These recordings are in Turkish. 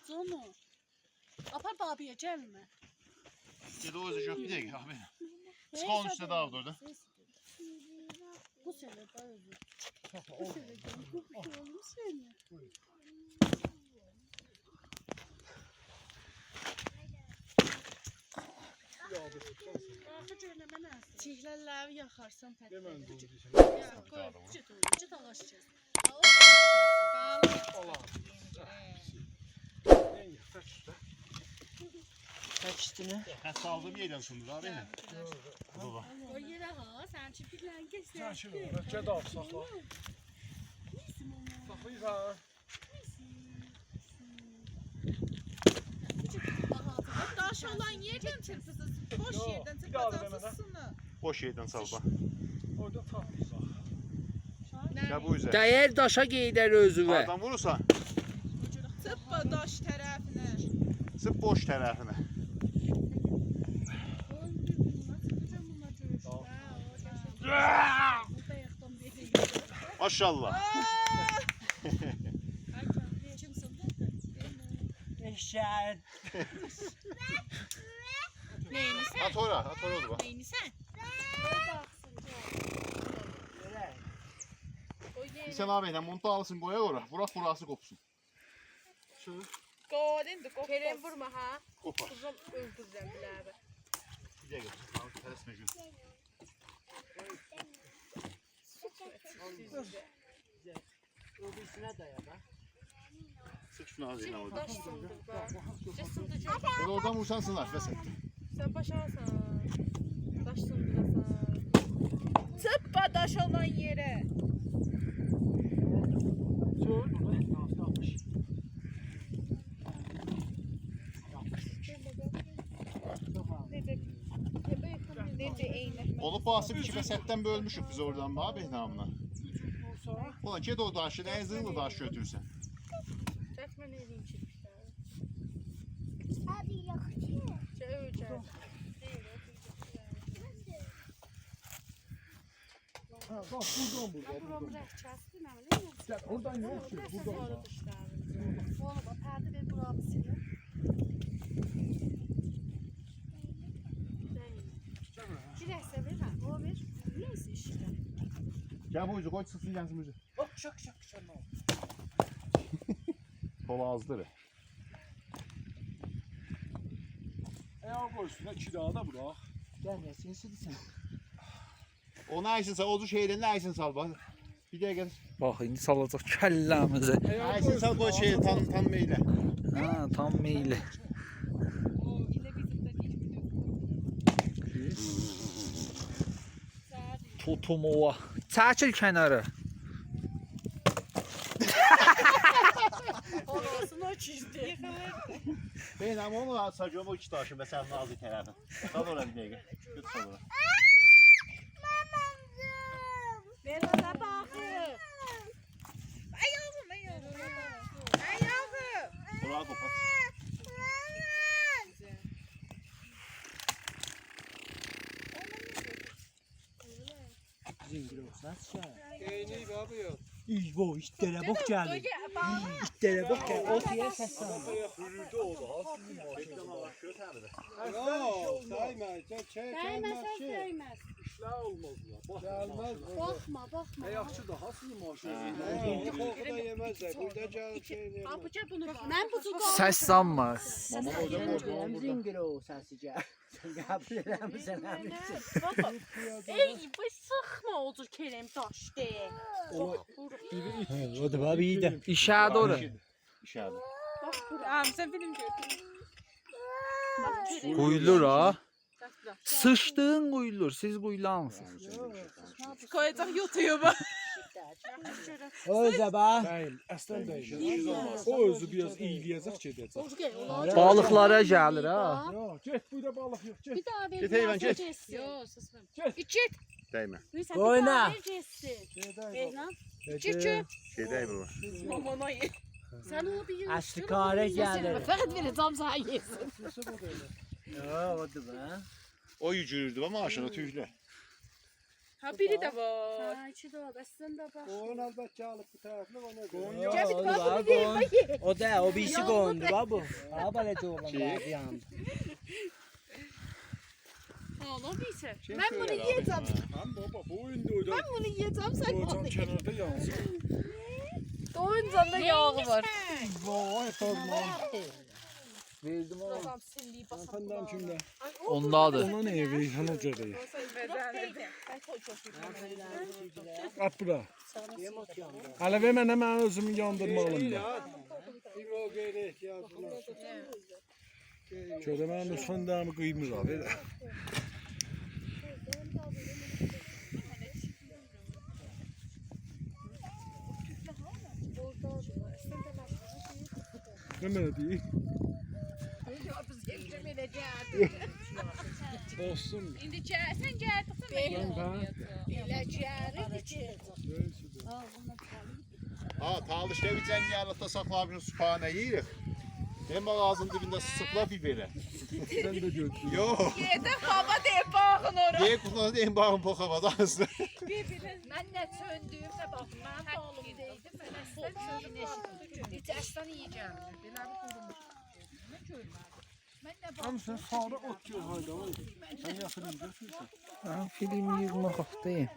Zonu. Apar babiye gelme. Gel o özü bir dakika abi. Çıkan üstüne daha orada. Bu sene daha özür. Bu sene bu sene. Çihlerler yakarsan pek. Hemen bu Cıt ağaçacağız. Kaç üstüne? Ha saldığım yerden sundur abi. Baba. O yere ha sen çipiklen kesin. Sen şunu ceda al sakla. Saklayırsan. Daş olan yerden çırpısız, boş Yo, yerden bir daha ver çırpısızsını. Boş yerden salba. Orada tatlısa. Ya bu üzere. Dəyər daşa qeydər özüvə. Adam vurursa Tıppa daş tərəfinə. sık boş tarafına. Maşallah. Eşər. Neyini sen? At ora oldu bak. Neyini sen? Sen abiyle montu alsın koya ora. Burak burası kopsun. Qoğdindir, qoğ. Kerem vurma ha. Kopar. Kuzum öldürürəm biləbi. Bir dakika. Tersine gün. Öbürsünə daya bax. Sık şunu ağzına orada. Daş sındır bak. Cısıldıcı. Sen oradan vursan sınar. Pes et. Sen başarsan. Daş sındırasan. Tıppa daş olan yere. Necə eyni. Olup basıp 2 ve setten bölmüşük biz oradan abi namına. Ulan ged o daşı, en zırhlı daş götürsen. Çəkmə neyini çirpişlər. Hadi yakıcı. Çövəcək. Ha bak buradan burada. Buramı rəhkəsdir nə bilim. Gel oradan yok ki. Buradan. Sonra bax pərdə ver buramı silin. Girəksə ver ha. O ver. Neyse işte. Gel bu yüzü koy sıksın gelsin bu yüzü. Hop şak. Kola azdır. Ayağı koy üstüne kirada bırak. Gəl nəsin silsən. O neysinse ozu şeyden neysin sal bak. Bir de gel. Bax indi salacaq kəlləmizə. Neysin sal koy şey tan meyle. Ha, tam meyli. Tutum ova. Çəkil kənara. Orasını çizdi. Ben ama onu sacıyorum o iki taşı ve sen nazı tarafı. Sal oraya bir dakika. Götür sal oraya. Ver ona baxır. Ayağım. Ayağım. Oraya kapat. Zingir olsun aşağı. Eyni abi ya. İbo işlərə bax gəlir. İşlərə bax gəl. O diyə səs salır. Hürüdü o da. Bekleme bak şöyle tabi de. Yok değmez. Değməz, değməz. İşler olmaz ya. Gelmez. Baxma, baxma. Ayakçı daha sığmaş. İndi korkudan yemezler. Burada gelip şey yemez. Apıca bunu bax. Mən bu cuqa. Səs sanma. Mama hocam orada. Zingir o səsi gəl. Sən qəbul eləmirsən həmişə. Ey, bu sıxma oldu Kerem daş de. O da var iyi də. İşə doğru. İşaret. Sen film gördün. Quyulur ha. Sıçdığın quyulur. Siz quyulansınız. Koyacaq YouTube'a. Özə bax. Değil. Aslan değil. O özü biraz iyileyecek gedecek. Balıqlara gəlir ha. Ya get burada balık yok. Get. Bir daha ver. Get heyvan, get. Yo, susma. İçit. Değme. Oyna. Beyhan. Çiçi. Şey değil bu. Mamana ye. Sen o bir yürü. Aşkare gəlir. Fəqət verəcəm sana yesin. Yo, o da bax. O yücürürdü ama aşağı tüyle. Ha biri de var. Ha içi de var. Aslında bak. Onun elbette alıp bu tarafını ona göre. Yo, Cevdet, o bak var, bunu değil, gon. bak. O da o birisi gondu babu. Ha böyle oğlan var bir anda. Oğlum iyisi. Ben bunu yiyeceğim. Lan baba bu oyunda oyda. Ben bunu yiyeceğim sen bunu. Hocam kenarda yansın. Doğuncan da yağı var. Vay pardon. Verdim oğlum. Adam silliyi basıp. Efendim şimdi. Ondadır. Ona ne evi han hoca değil. Ben koy çok iyi. At bura. Hala ve ben hemen özümü yandırmalım da. Şöyle ben de fındığımı kıymır abi. Ne değil? Olsun. Şimdi sen gel. Ha, talıştevicen yarata saklavın supağına yiyik. Hem ağzın dibinde sıkla biberi. Sen de gördün. Yok. Yedim baba diye bağın oraya. Diye kullanın en bağın pokavada aslında. Ben de söndüğümde bak ben de oğlum değdim. Ben aslan söndüm eşittim. Hiç aslan yiyeceğim. Ben abi kurumuş. Ne köylü abi. Ben de bak. Tam sen sonra ot yiyor hayda. Sen yakın gidiyorsun. Ben film yığmaq vaxtıyım.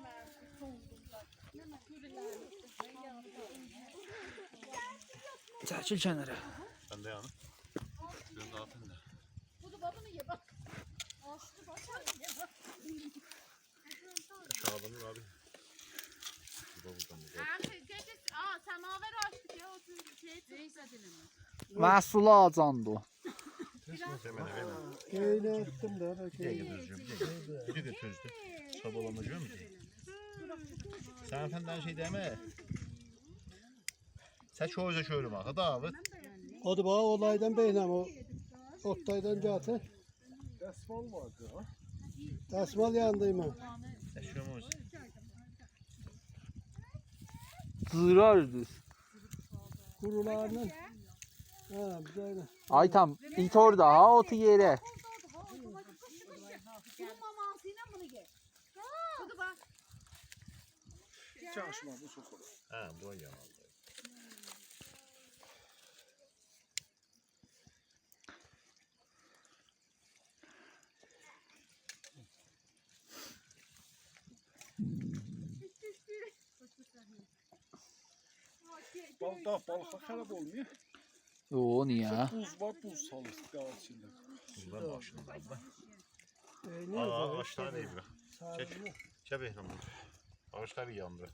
Çəkil kənara. Sen de yanı. Şunu da atın da. Aşağıdan abi. Semaver açtık ya. Məhsul acandı o. Hemen hemen. Öyle ettim de. Biri de tözde. Çabalamacı mı? Sen efenden şey deme. Sen çoğuca şöyle mi? Hadi abi. O da bana olaydan beynəm o. Oktaydan zaten. Desmal vardı ha. Desmal yanındayım ben. Yaşıyoruz. Zırardı. Kurularının. Ha böyle. Ay tam it orada ha otu yere. Çalışma bu sokuyor. Ha bu yanı. Balık xarab olmuyor. Yo niye? Buz var, buz salır daha içinde. Bundan başında. Ne Aa aşağı değil mi? Çek. Sarı. Çabuk hemen. Ağaçlar yandı.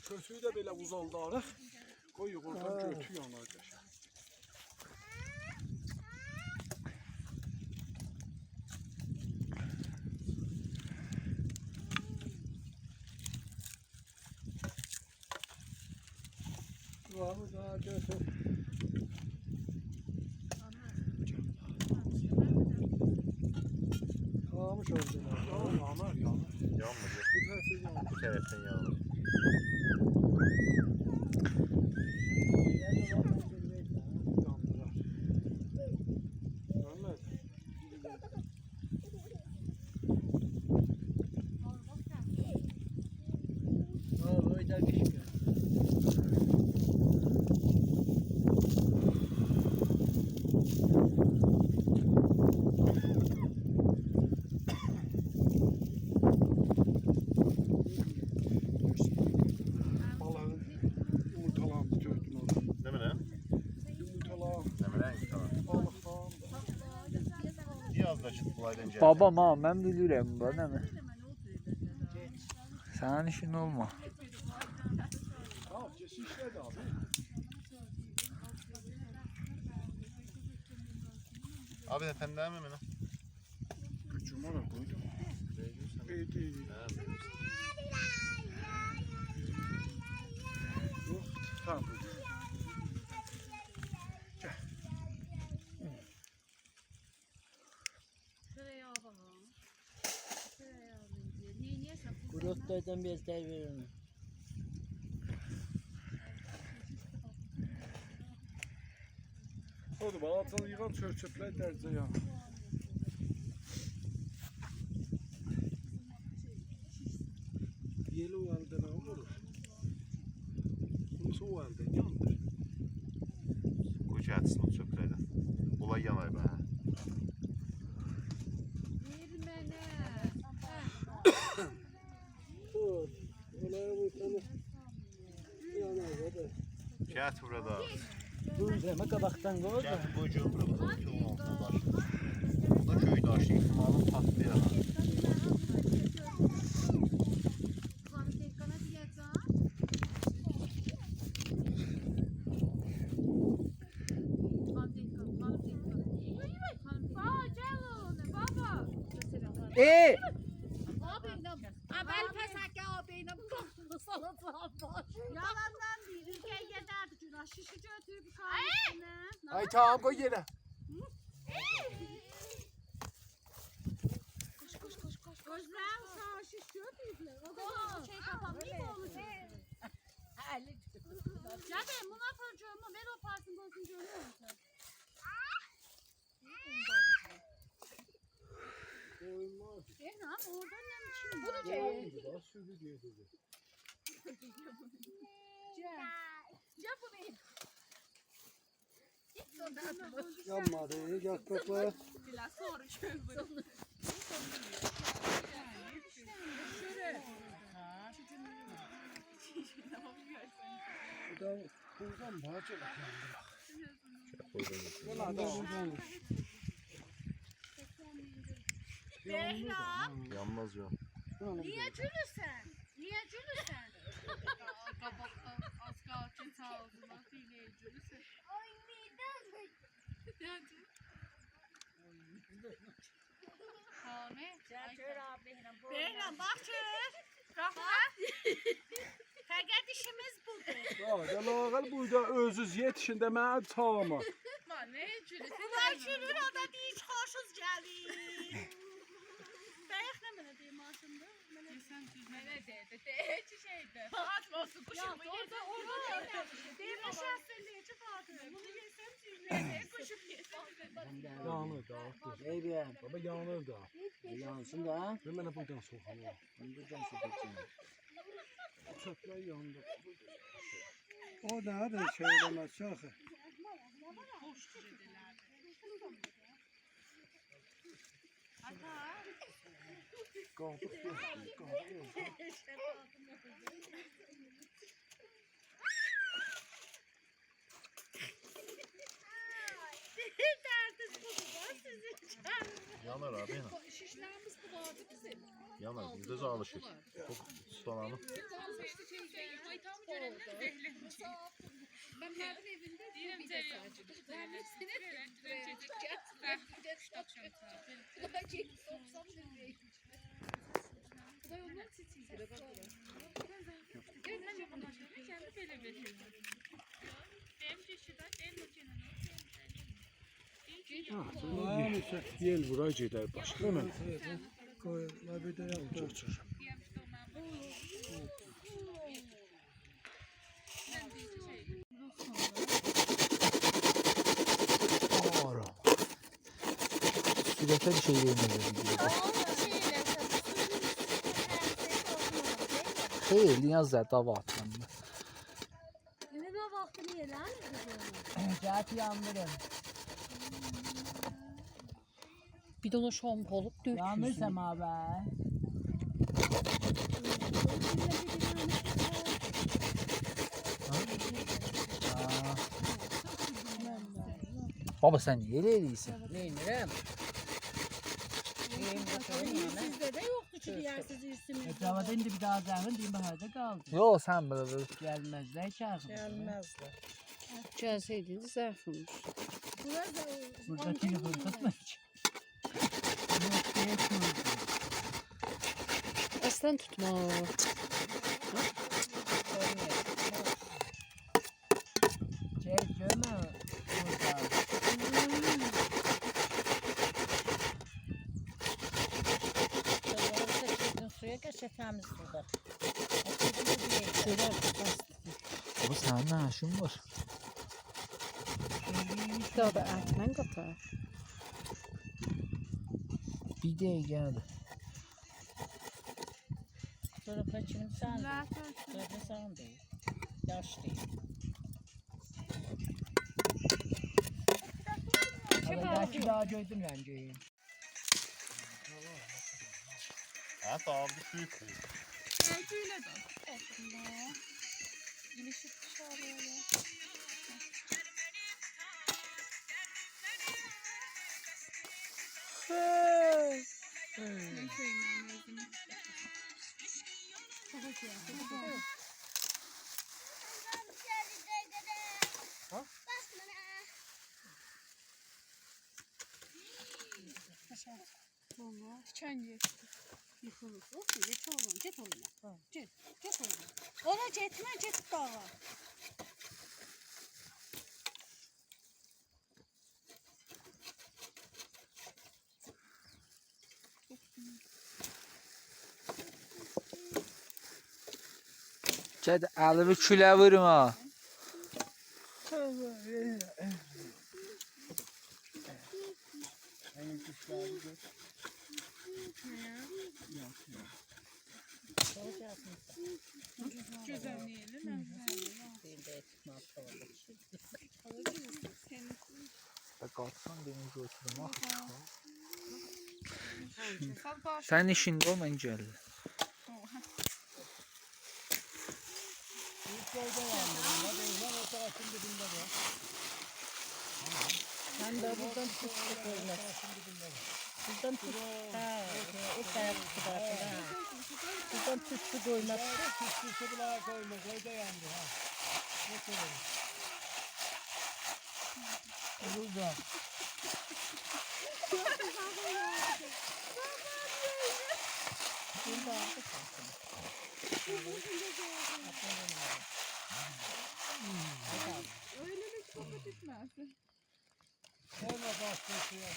Kötüyü de böyle uzaldarıq. Koyuq oradan götü yanacaq. Vahı daha götü. Kamış orada. Yanar. Yanmayacak. Bu tarafı yanar. Bu taraftan yanır. Balığın yumurtalarını gördüm orada. Değil mi lan? Yumurtalar, Değil mi lan? Tamam. balık falan da. Biraz da çıt kolaydan geldi. Babam ha mən bilirəm bu nə mi? Sənin işin olma. Ha, kesinlikle de abi. Abi efendim değil mi lan? Gücüm ona koydum. İyi. Ha, Yok, tamam. Kurotlardan bezler verin. Odur, ağaçları yığan çöp-çöplər dərcə ya. Yeli o əldə nə olur? Bunun o əldə yandır. Qoy çəksin o çöplərdən. Olay yanar be. Ver mənə. Olaya bu tane yanar da. Gət burada. Demə qabaqdan qoy. Gət bu götür burada. Köyün altına daşlı. Bu da köy daşlı ihtimalın patlayar. Yalandan değil. Ülkeye giderdi günah. Şişici ötüyü bir kahvesine. Ay tamam koy yere. Gözlerim sağ şişiyor büyükler. O kadar şey kapanmış mı olacak? Cadım buna çocuğumu ver o parçın gözünü görüyor musun? Oradan ne biçim? Bunu çek. Daha sürü diye dedi. Yanmadı, yaklaşma. Biraz sonra şöyle. Buradan bahçe bakıyorum. Yanmaz ya. Niye cülüsen? Niye cülüsen? Kabaktan az kalçın sağ olsun. Niye cülüsen? Ay midem. Behram bak çöz. Bak. Fəqət işimiz budur. Ya lağal buyda özüz yetişin demə çağırma. Bunlar çürür o da deyir xoşuz gəlir. Bəyək nə mənə deyim aslında? Mənə dedi. Heç şeydi. Atmasın kuşum. Orada. Deyim şəhsəlliyici vardı. Bunu yesəm çürür. Kuşum yesəm. Yanır da. Ey bəyəm. Baba yanır da. Yansın da. Və mənə buradan soxalım. Buradan soxacağım. Çöplər yandı. O da söyləməz çaxı. Qaldık yox. Qaldık yox. Yanar abi. Şişlerimiz bulardı bizim. Yanar. Burada da alışır. Çok ıslananı. Ben Mert'in evinde bir de sadece. Ben de bu da çekip soksam nereye? Bu da yolun titiyle bakıyor. Gel ne yapalım? Kendi böyle veriyor. Benim şişiden el makinesi. Nəyəsə yel bura gedər başqa mən. Qoy, bir də yapacaq. Sürete bir şey vermiyor videoda. Hayır, yaz da dava attım. Ne de vaktini yeler mi? Gət yandırın. Bir dolu şomp olup döküyorsun. Yanırsam abi. Baba sen niye öyle değilsin? Neymirəm? Sizde de yoktu çünkü yersiz irsimiz. Cavada indi bir daha zəmin deyim bahərdə qaldı. Yo sen böyle. Gəlməzlər çağırır. Gəlməzlər. Gəlsəydin zərfimiz. Burada telefon tutma hiç. Aslan tutma. Çek görmə burada. Suya geçeceğimiz suda. Baba senin ne işin var? Daha da etmen katar. Bir dəqiqədir. Sonra kaçın sen de. Sonra sen de. Yaş değil. Belki daha gördüm yani. Ha tamam bir büyük. Öyle de. Allah. İlişip dışarıya ya. Ne sevmem lazım. Tamam. Çenge. Yıkılır. Olsun. Get oğlum. Get oğlum. Get oğlum. Ona gitme. Get dağa. Gəl əlimi külə vurma. Güzelleyelim. Qalxsan demək götürüm. Sal baş. Sən işində ol, mən gəlir. Ben de buradan tut koymak. Buradan tut. Ha, o kadar tutardı ha. Buradan tut koymak. Tütsüsü bile koyma. Koy da yandı ha. Ne koyalım? Burada. Öyle mi çok gitmez. Sevme başkası ya.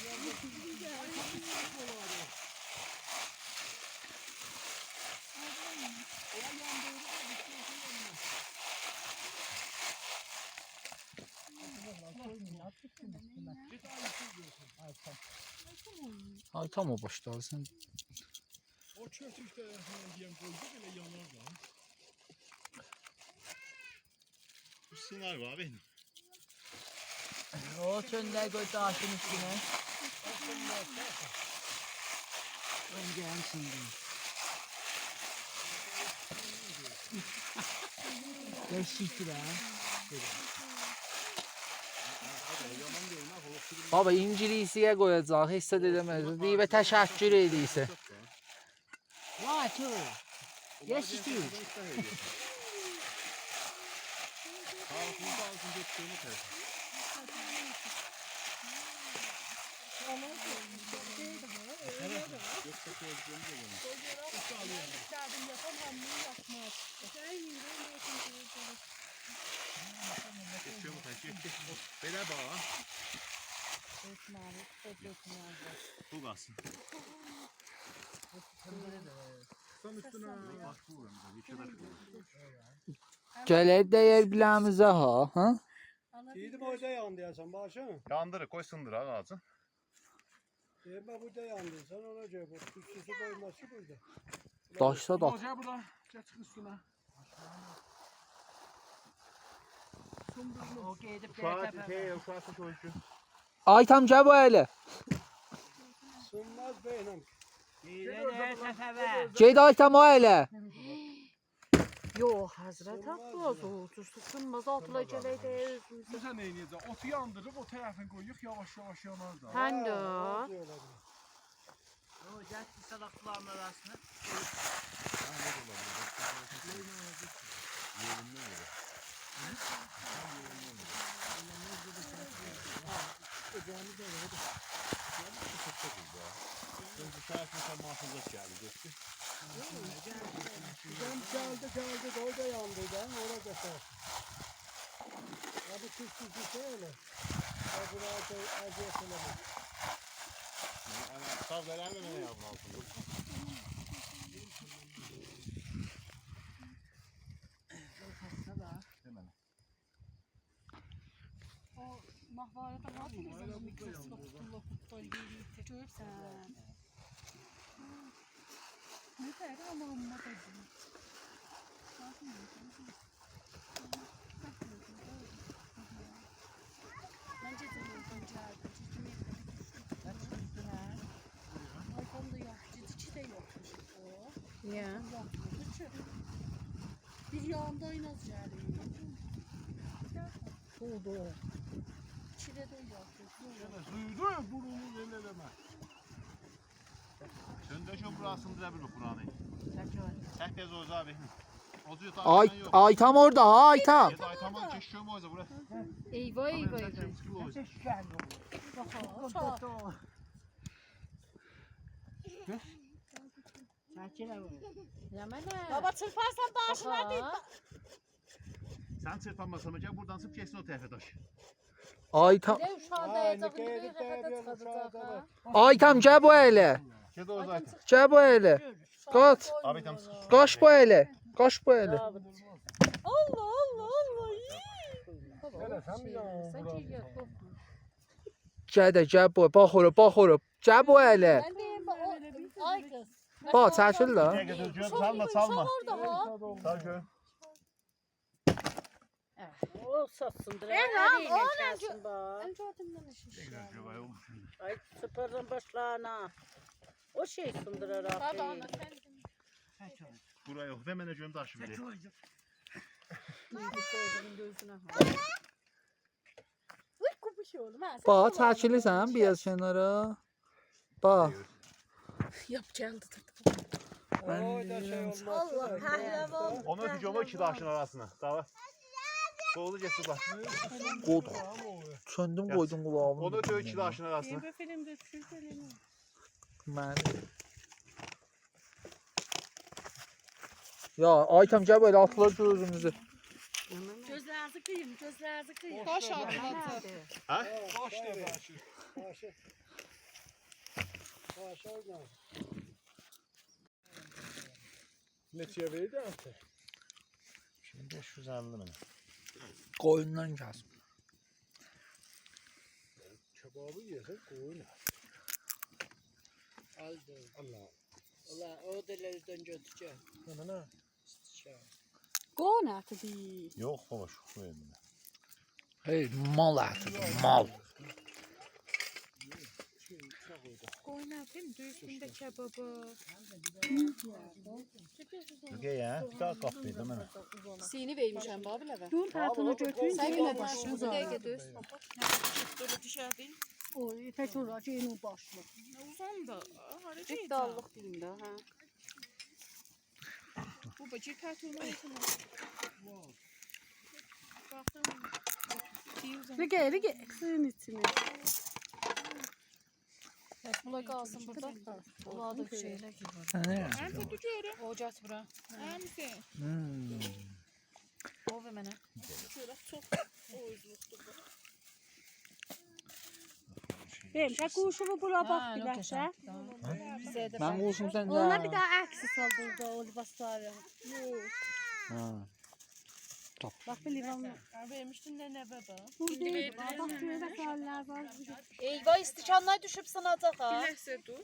Ay tam o başlarsın. O çöktükte yem koydu bile yanar da. Üstüne var abi. O çönder koy taşın üstüne. Önce en şimdi. Geçti ha. Baba İngilisiyə qoyacaq, heç də edəməz. Deyibə təşəkkür edirsə. Vay çö. Geçti. Belə bax. Bu qalsın. Tam üstüne baş vururam. Gələr dəyər biləmizə ha? Yedim orada yandı ya sen başa. Yandırı koy sındır ağacı. Yeme burada yandı. Sen ona göre bu tütsüsü koyması burada. Daşsa da. Hoca burada. Çık üstüne. O gidip Uşaq çocuğu. Ay tam gəl bu ələ. Sınmaz benim. Gidip sefer. Geyd ay tam o ələ. Yo Hazret Abbas oldu. Sınmaz atılacak de özümüze. Sen ne yiyeceksin? Otu yandırıp o tarafını koyuyor yavaş yavaş yanar da. Hem de. O ciddi salakların arasında. Geldi orada yandı ben orada geçer. Abi tütsüsü öyle. Abi acı yapılamaz. Sağ veremem ne yapma altında. Mahvarada var mı zaman mikroskop tutulur futbol gelip de görürsen. Ne kadar ama umma dedim. Bence de mümküncerdi. Balkonda yok. Cidiçi de yokmuş o. Ya. Bir yağında oynaz yani. Oldu. Çile de yok. Suydu ya burunu veleleme. Sen de şu burasını da bir Kur'an'ı. Herkes o abi. Ozuyor Ay yok. Aytam orada, Aytam. Ya da aytamam geçiyor mu o zaman? Eyvah eyvah eyvah. Baba çırparsan başına değil. Sen sırtlanmasan hocam buradan sıp geçsin o tarafa taş. Aytam. Ne şu anda yatağın gibi rahat çıkacak. Aytam gel bu ele. Kedi o zaten. Gel bu ele. Kaç. Abi tam sık. Kaç bu ele. Kaç bu ele. Allah Allah Allah. Gel de gel bu. Bak ora. Gel bu ele. Ben de ay kız. Bak çəkil la. Ne götüreceğim? Salma salma. Orada ha. Sal şöyle. O satsındır. lan, o Ben gördüm şiş. Ay sıfırın başlarına. O şey sındırar Baba abi. ama sen Buraya yok. Hemen önce taşı bile. Uy kupuş oğlum ha. Bak çəkilirsən biraz kənara. Bak. Yapacağını Oy da şey olmaz. Allah pehlivan. Onu öpeceğim o iki taşın arasına. Tamam. Soğulu geçti bak. Qod. Söndüm qoydum qulağımı. Onu öpüyor iki taşın arasına. filmde düşürselim. Mən. Ya Aytam gel böyle atlar gözümüzü. Gözlerinizi kıyın, gözlerinizi kıyın. Baş atlatı. Ha? Baş de başı. Başı. Başı oynar. Neçeye verdi artık? Şimdi 550 mi? Qoyundan kəs. Kebabı yesek koyun. Aldı. Allah. Ulan o delerden götüreceğim. Ne? Qoğun eti değil. Yok baba şu koyayım. Hey mal ətidir, mal. Qoğun eti mi? Düğüsünde kebabı. Yok ya. Bir daha kapıydı bana. Seni vermişəm babi ləvə. Dur patını götürün. Sen yine başını uzak. Böyle dışarıda. O tek olacak en başlı. Uzun da. Tek dallıq deyim də, hə. Bu bacı kartonu olsun. Bir gel, suyun içine. Bula qalsın burada. Bula da bir şeyler gibi. Ben tutuyorum. Ocaq bura. Hangisi? O ve mənə. Çok oyuzluktu bu. Ben de kuşumu bura bak bir dakika. Mən qulsum sən də. Ona bir daha aksi sal burada o libasları. Bak bir livan. Vermiştin de ne baba? Buradaydı. Bak şurada sarılar var. Eyvah istikanlar düşüb sınacaq ha. Bilirse dur.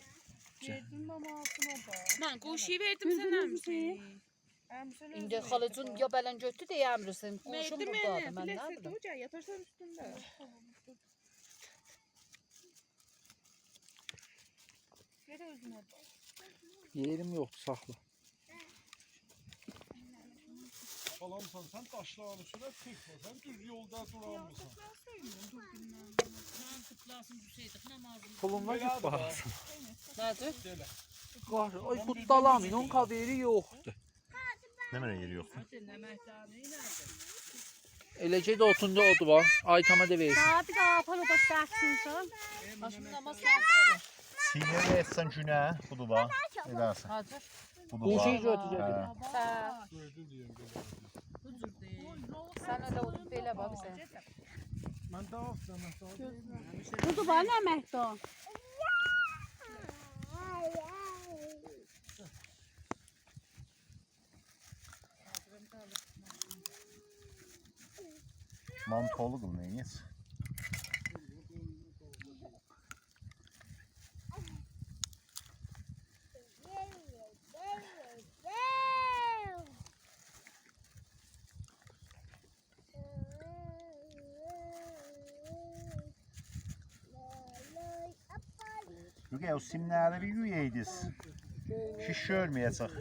Verdim mamasına bak. Ben koşuyu verdim sen misin? İndi xalıcın ya bələn götdü deyə əmrəsin. Quşum Verdim burdadır, beni. mən nə Bilirse bilim. dur. Yatarsan üstünde. Ver özüne bak. Yerim yoxdur, saxla. Salamsan sen taşlarını sürer tek var. Sen düz yolda duramıyorsun. Pulumla git baxasın. Nədir? Qaş, ay qutdalamın, onun xəbəri yoxdur. Ne mene yeri yok. Eləcə də otunda odu var. Aytama da versin. Daha bir daha para başlarsın sen. Aşkım namaz lazım. Sinirli etsen güne. Budu var. Edersin. Hacı. Budu Quşu var. götürəcək. Sən, Gördün diyeyim. sən elə oturup belə bax bizə. Ben daha sana Budu bana emektan. Mantolu kıl neyiniz? ki o simləri bir yüyeydiniz. Şiş görməyəcək.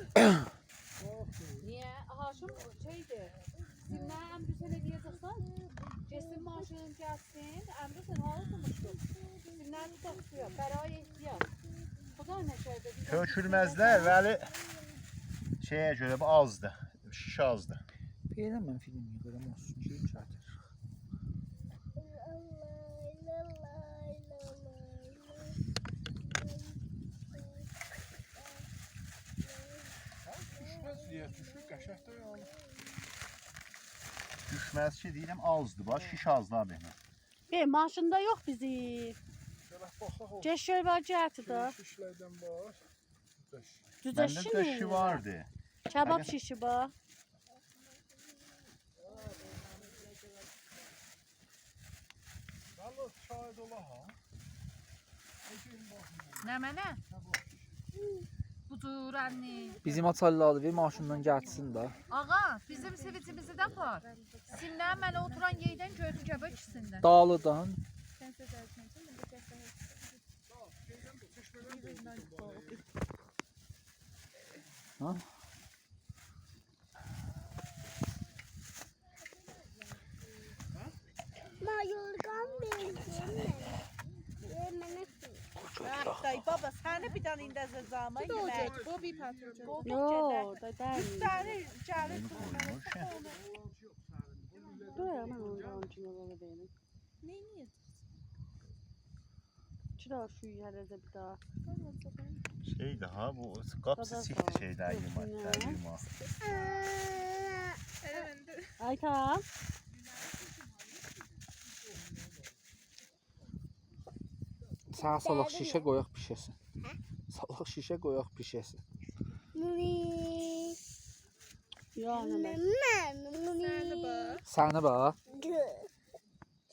Niye? Haşim şeydi. Simler Emre sen ne diyeceksin? Cesim maaşın gelsin. Emre sen halkımızsın. Simler tutuyor. Beraya ihtiyaç. Bu da ne şeydi? Tökülməzlər, vəli şeyə görə bu azdır. Şiş azdır. Belə mən film yığıram olsun ki, çatır. Düşməz ki, deyirəm azdır. Bax, şiş azdır abi. Maşında yok bizi. Ceşöl var cihatı da. Şişlerden var. Düzə Məndə şişi döşü mi? vardı. Kebap şişi bu. Valla çay dola ha. Nə mənə? Budur anne. Bizim açarladı bir maşından gəlsin də. Ağa, bizim sivitimizi də var. Simlər mənə oturan yerdən gördüm göbək ikisindən. Dağlıdan. Ha? Dayı baba sana bir tane indəzə zaman yemək. Bu bir patlıcan. Yok da değil. Tane canı Dur ya ben ondan cümle benim. Neyi? Çıra şu yerlerde bir daha. Şey daha bu qapısı çıxdı şeydən yuma. Ay tamam. Sağ salaq şişə qoyaq pişəsin. Salaq şişə qoyaq pişəsin. Ya ne ben. Sənə bax.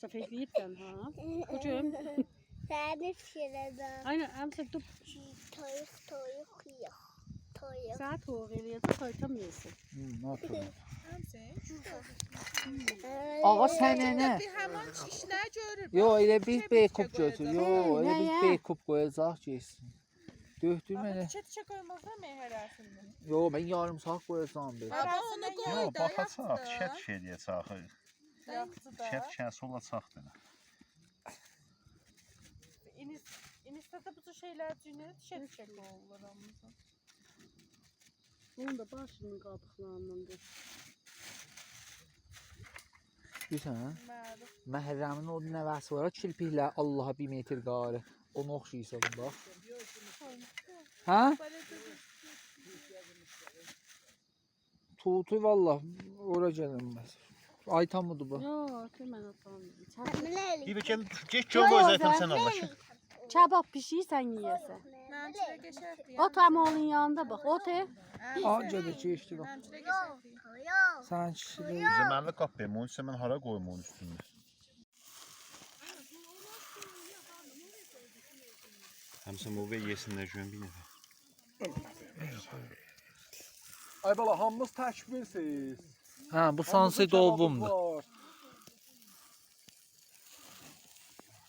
Safekliyipten ha. Kucum. Sen de pişireceğim. Aynen amsa dur. Toyuk yok. Toyuk. Saat o geliyor da koytamıyorsun. Nə yapırım? Ee, Ağa sənə nə? Hemen işler görür. Yo elə bir B kup götür. Yo elə bir B kup qoyacaq geçsin. Döhdür mənə. Çetçe koymazlar mı her arasında? Yo mən yarım saat qoyacağam bir. Baba onu koy Yox, da baxacaq, şət şey deyəcək. yaktı da. Şət şəs olacaqdır. İnistada bu şeyler cünür çetçe olur amca. Bunun da başının qabıqlarından dur. Bilirsən? Məruf. Məhrəmin o nəvəsi var, kirpiklə Allaha 1 metr qarı. Onu oxşayırsan bax. Hə? Tutu vallah ora gəlməz. Aytamıdır bu. Yok hemen atalım. Bir bəkən get gör qoy zaten sən Allah. Kebap pişiysen yiyese. Məncə geçərdi. O tam onun yanında bak. O te. Anca da keçdi bax. Məncə geçərdi. Sən kişidə. Bizə mənlə qapıya, onun üçün mən hara qoyum onun üstündə. Həmsə mövqə yesinlər görün bir nəfər. Ay bala hamımız təkbirsiz. Hə, bu sansı dolbumdur.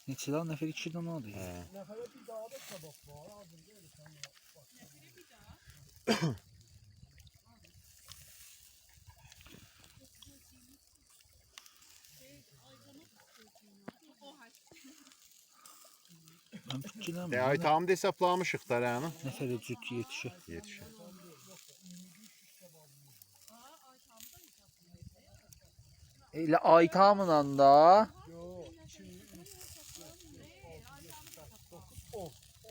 Neçə lan nəfər 2 dənə aldı. Nəfərə bir daha da kabak var. Mən fikirləmirəm. De ay tamam da hesaplamışıq da yəni. Nəfərə cüt yetişir. Yetişir. Elə ay tamınla da.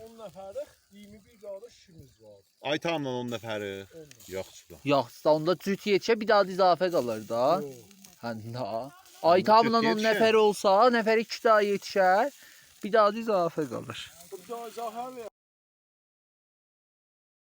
10 nəfərlik 21 qardaş işimiz var. Ay tamamla 10 nəfəri. Yoxdur. Yoxsa onda cüt yetişə bir daha da izafə qalır da. Hə, da. Ay tamınla 10 yetişər. nəfər olsa, nəfər 2 daha yetişər. Bir daha da izafə qalır. Bu da zahər